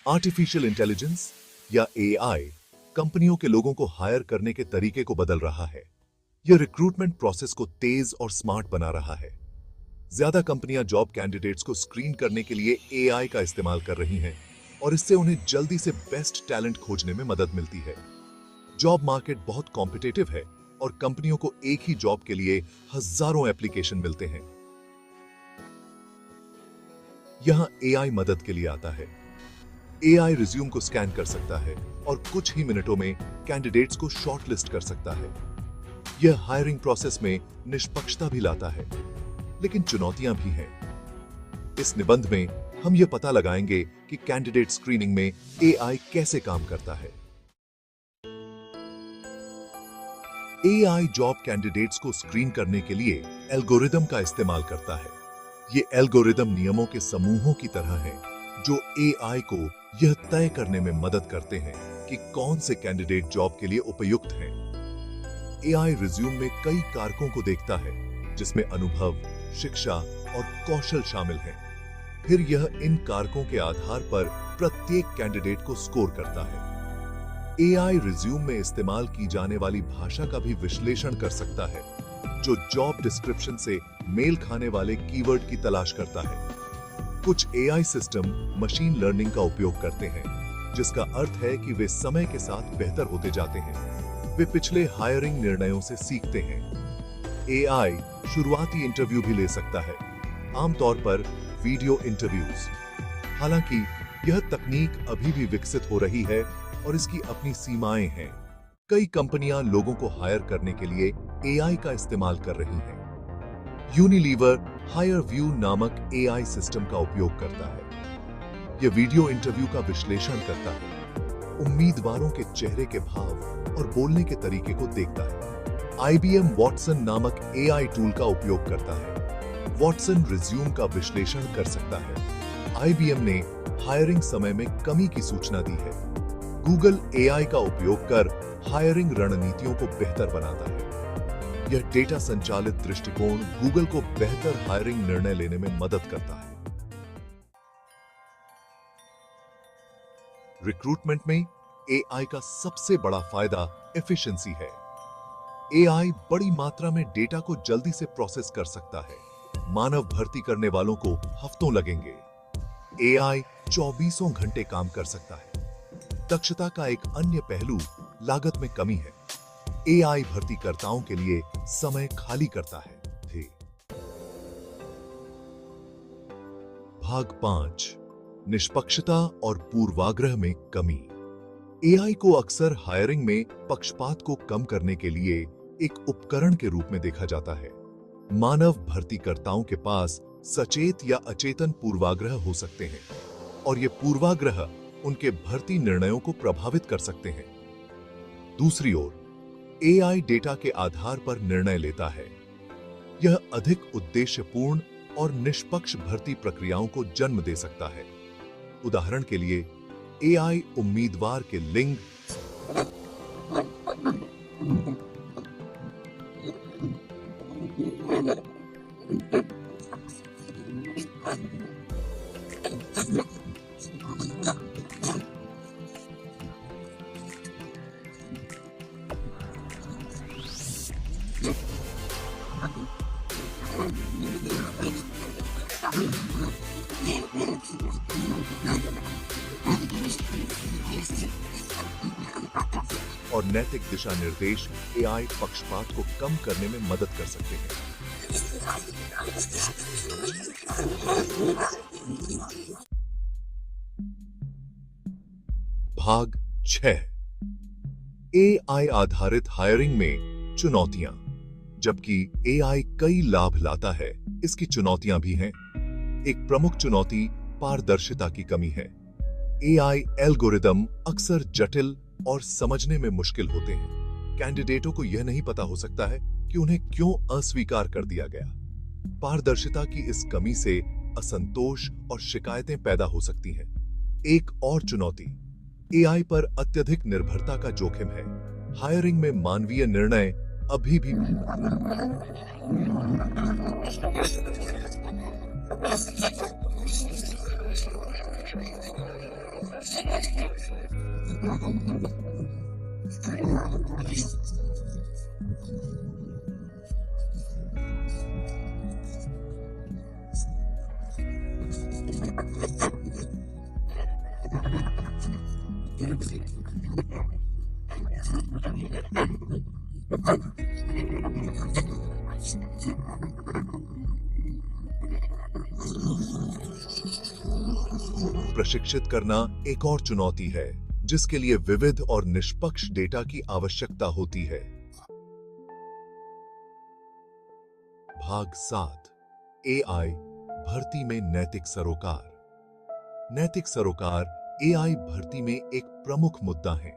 Artificial intelligence या AI कंपनियों के लोगों को हायर करने के तरीके को बदल रहा है। यह रिक्रूटमेंट प्रोसेस को तेज और स्मार्ट बना रहा है। ज्यादा कंपनियां जॉब कैंडिडेट्स को स्क्रीन करने के लिए एआई का इस्तेमाल कर रही हैं और इससे उन्हें जल्दी से बेस्ट टैलेंट खोजने में मदद मिलती है। जॉब मार्केट बहुत कॉम्पिटिटिव है और कंपनियों को एक ही जॉब के लिए हजारों एप्लीकेशन मिलते हैं। यहां एआई मदद के लिए आता है। एआई रिज्यूम को स्कैन कर सकता है और कुछ ही मिनटों में कैंडिडेट्स को शॉर्टलिस्ट कर सकता है। यह हायरिंग प्रोसेस में निष्पक्षता भी लाता है, लेकिन चुनौतियां भी हैं। इस निबंध में हम यह पता लगाएंगे कि कैंडिडेट स्क्रीनिंग में एआई कैसे काम करता है। एआई जॉब कैंडिडेट्स को स्क्रीन करने के लिए एल्गोरिदम का इस्तेमाल करता है। ये एल्गोरिदम नियमों के समूहों की तरह हैं, जो एआई को यह तय करने में मदद करते हैं कि कौन से कैंडिडेट जॉब के लिए उपयुक्त हैं। एआई रिज्यूम में कई कारकों को देखता है, जिसमें अनुभव, शिक्षा और कौशल शामिल हैं। फिर यह इन कारकों के आधार पर प्रत्येक कैंडिडेट को स्कोर करता है। एआई रिज्यूम में इस्तेमाल की जाने वाली भाषा का भी विश्लेषण कर सकता है, जो जॉब डिस्क्रिप्शन से मेल खाने वाले कीवर्ड की तलाश करता है। कुछ एआई सिस्टम मशीन लर्निंग का उपयोग करते हैं, जिसका अर्थ है कि वे समय के साथ बेहतर होते जाते हैं। वे पिछले हायरिंग निर्णयों से सीखते हैं। एआई शुरुआती इंटरव्यू भी ले सकता है, आमतौर पर वीडियो इंटरव्यूज। हालांकि यह तकनीक अभी भी विकसित हो रही है और इसकी अपनी सीमाएं हैं। कई कंपनियां लोगों को हायर करने के लिए एआई का इस्तेमाल कर रही हैं। यूनिलीवर हायरव्यू नामक एआई सिस्टम का उपयोग करता है। यह वीडियो इंटरव्यू का विश्लेषण करता है, उम्मीदवारों के चेहरे के भाव और बोलने के तरीके को देखता है। आईबीएम वॉटसन नामक एआई टूल का उपयोग करता है। वॉटसन रिज्यूम का विश्लेषण कर सकता है। आईबीएम ने हायरिंग समय में कमी की सूचना दी है। गूगल एआई का उपयोग कर हायरिंग रणनीतियों को बेहतर बनाता है। यह डेटा संचालित दृष्टिकोण गूगल को बेहतर हायरिंग निर्णय लेने में मदद करता है। रिक्रूटमेंट में एआई का सबसे बड़ा फायदा एफिशिएंसी है। एआई बड़ी मात्रा में डेटा को जल्दी से प्रोसेस कर सकता है। मानव भर्ती करने वालों को हफ्तों लगेंगे। एआई 24 घंटे काम कर सकता है। दक्षता का एक अन्य पहलू लागत में कमी है। एआई भर्तीकर्ताओं के लिए समय खाली करता है। भाग 5, निष्पक्षता और पूर्वाग्रह में कमी। एआई को अक्सर हायरिंग में पक्षपात को कम करने के लिए एक उपकरण के रूप में देखा जाता है। मानव भर्तीकर्ताओं के पास सचेत या अचेतन पूर्वाग्रह हो सकते हैं और ये पूर्वाग्रह उनके भर्ती निर्णयों को प्रभावित कर सकते हैं। दूसरी ओर, एआई डेटा के आधार पर निर्णय लेता है। यह अधिक उद्देश्यपूर्ण और निष्पक्ष भर्ती प्रक्रियाओं को जन्म दे सकता है। उदाहरण के लिए, एआई उम्मीदवार के लिंग, और नैतिक दिशा निर्देश एआई पक्षपात को कम करने में मदद कर सकते हैं। भाग 6, एआई आधारित हायरिंग में चुनौतियां। जबकि एआई कई लाभ लाता है, इसकी चुनौतियां भी हैं। एक प्रमुख चुनौती पारदर्शिता की कमी है। एआई एल्गोरिदम अक्सर जटिल और समझने में मुश्किल होते हैं। कैंडिडेटों को यह नहीं पता हो सकता है कि उन्हें क्यों अस्वीकार कर दिया गया। पारदर्शिता की इस कमी से असंतोष और शिकायतें पैदा हो सकती हैं। एक और चुनौती एआई पर अत्यधिक निर्भरता का जोखिम है। हायरिंग में मानवीय निर्णय अभी भी प्रशिक्षित करना एक और चुनौती है जिसके लिए विविध और निष्पक्ष डेटा की आवश्यकता होती है। भाग 7 एआई भर्ती में नैतिक सरोकार। नैतिक सरोकार एआई भर्ती में एक प्रमुख मुद्दा है।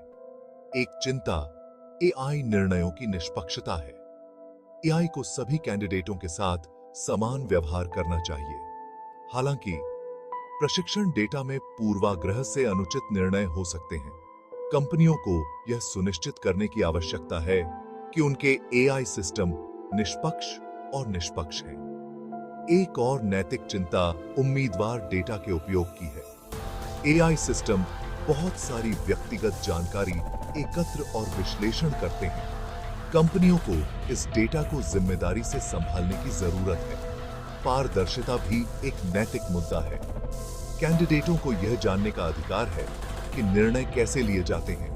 एक चिंता एआई निर्णयों की निष्पक्षता है। एआई को सभी कैंडिडेटों के साथ समान व्यवहार करना चाहिए। हालांकि प्रशिक्षण डेटा में पूर्वाग्रह से अनुचित निर्णय हो सकते हैं। कंपनियों को यह सुनिश्चित करने की आवश्यकता है कि उनके एआई सिस्टम निष्पक्ष हैं। एक और नैतिक चिंता उम्मीदवार डेटा के उपयोग की है। एआई सिस्टम बहुत सारी व्यक्तिगत जानकारी एकत्र और विश्लेषण करते हैं। कंपनियों को इस डेटा को जिम्मेदारी से संभालने की जरूरत है। पारदर्शिता भी एक नैतिक मुद्दा है। कैंडिडेटों को यह जानने का अधिकार है कि निर्णय कैसे लिए जाते हैं।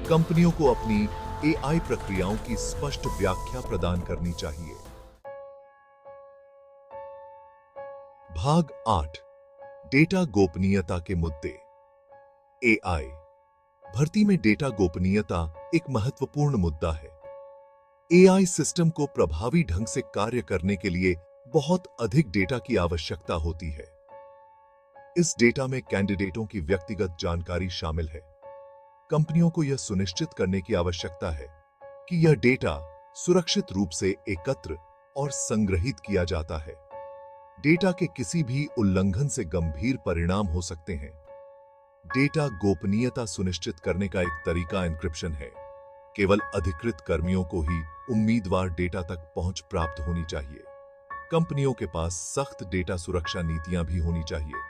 कंपनियों को अपनी एआई प्रक्रियाओं की स्पष्ट व्याख्या प्रदान करनी चाहिए। भाग 8 डेटा गोपनीयता के मुद्दे। एआई भर्ती में डेटा गोपनीयता एक महत्वपूर्ण मुद्दा है। एआई सिस्टम को प्रभावी ढंग से कार्य करने के लिए बहुत अधिक डेटा की आवश्यकता होती है। इस डेटा में कैंडिडेटों की व्यक्तिगत जानकारी शामिल है। कंपनियों को यह सुनिश्चित करने की आवश्यकता है कि यह डेटा सुरक्षित रूप से एकत्र और संग्रहित किया जाता है। डेटा के किसी भी उल्लंघन से गंभीर परिणाम हो सकते हैं। डेटा गोपनीयता सुनिश्चित करने का एक तरीका एन्क्रिप्शन है। केवल अधिकृत कर्मियों को ही उम्मीदवार डेटा तक पहुंच प्राप्त होनी चाहिए। कंपनियों के पास सख्त डेटा सुरक्षा नीतियां भी होनी चाहिए।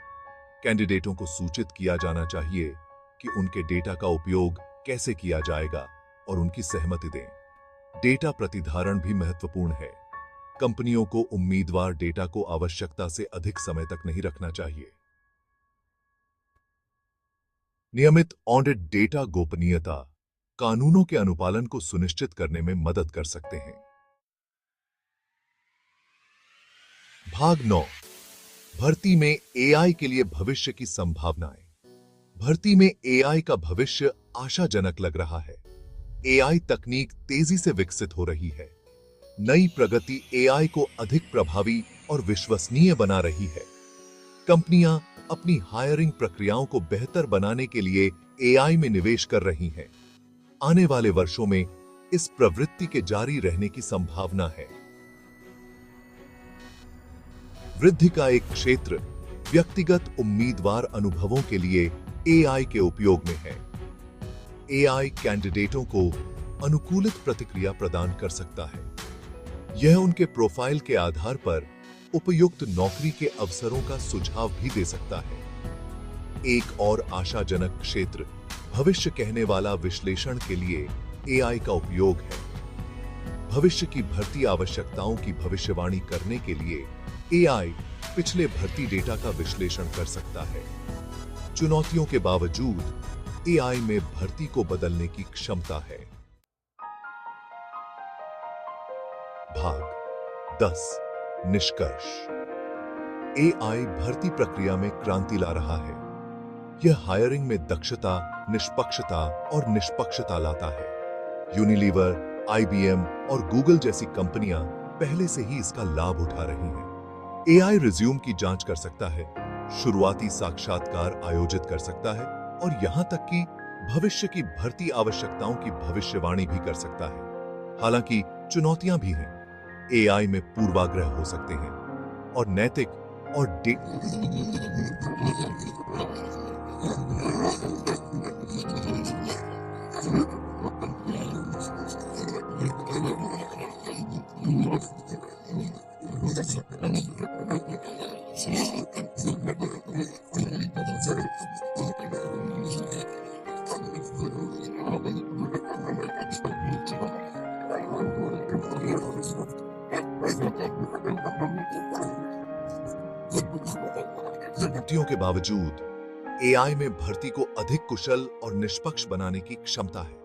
कैंडिडेटों को सूचित किया जाना चाहिए कि उनके डेटा का उपयोग कैसे किया जाएगा और उनकी सहमति दें। डेटा प्रतिधारण भी महत्वपूर्ण है। कंपनियों को उम्मीदवार डेटा को आवश्यकता से अधिक समय तक नहीं रखना चाहिए। नियमित ऑडिट डेटा गोपनीयता कानूनों के अनुपालन को सुनिश्चित करने में मदद कर सकते हैं। भाग 9 भर्ती में एआई के लिए भविष्य की संभावनाएं। भर्ती में एआई का भविष्य आशाजनक लग रहा है। एआई तकनीक तेजी से विकसित हो रही है। नई प्रगति एआई को अधिक प्रभावी और विश्वसनीय बना रही है। कंपनियां अपनी हायरिंग प्रक्रियाओं को बेहतर बनाने के लिए एआई में निवेश कर रही हैं। आने वाले वर्षों में इस प्रवृत्ति के जारी रहने की संभावना है। वृद्धि का एक क्षेत्र व्यक्तिगत उम्मीदवार अनुभवों के लिए एआई के उपयोग में है। एआई कैंडिडेटों को अनुकूलित प्रतिक्रिया प्रदान कर सकता है। यह उनके प्रोफाइल के आधार पर उपयुक्त नौकरी के अवसरों का सुझाव भी दे सकता है। एक और आशाजनक क्षेत्र भविष्य कहने वाला विश्लेषण के लिए एआई का उपयोग है। भविष्य की भर्ती आवश्यकताओं की भविष्यवाणी करने के लिए एआई पिछले भर्ती डेटा का विश्लेषण कर सकता है। चुनौतियों के बावजूद एआई में भर्ती को बदलने की क्षमता है। भाग 10 निष्कर्ष। एआई भर्ती प्रक्रिया में क्रांति ला रहा है। यह हायरिंग में दक्षता, निष्पक्षता और निष्पक्षता लाता है। यूनिलीवर, आईबीएम और गूगल जैसी कंपनियां पहले से ही इसका लाभ उठा रही हैं। एआई रिज्यूम की जांच कर सकता है, शुरुआती साक्षात्कार आयोजित कर सकता है और यहां तक कि भविष्य की भर्ती आवश्यकताओं की भविष्यवाणी भी कर सकता है। हालांकि चुनौतियां भी हैं। एआई में पूर्वाग्रह हो सकते हैं और नैतिक और त्रुटियों के बावजूद एआई में भर्ती को अधिक कुशल और निष्पक्ष बनाने की क्षमता है।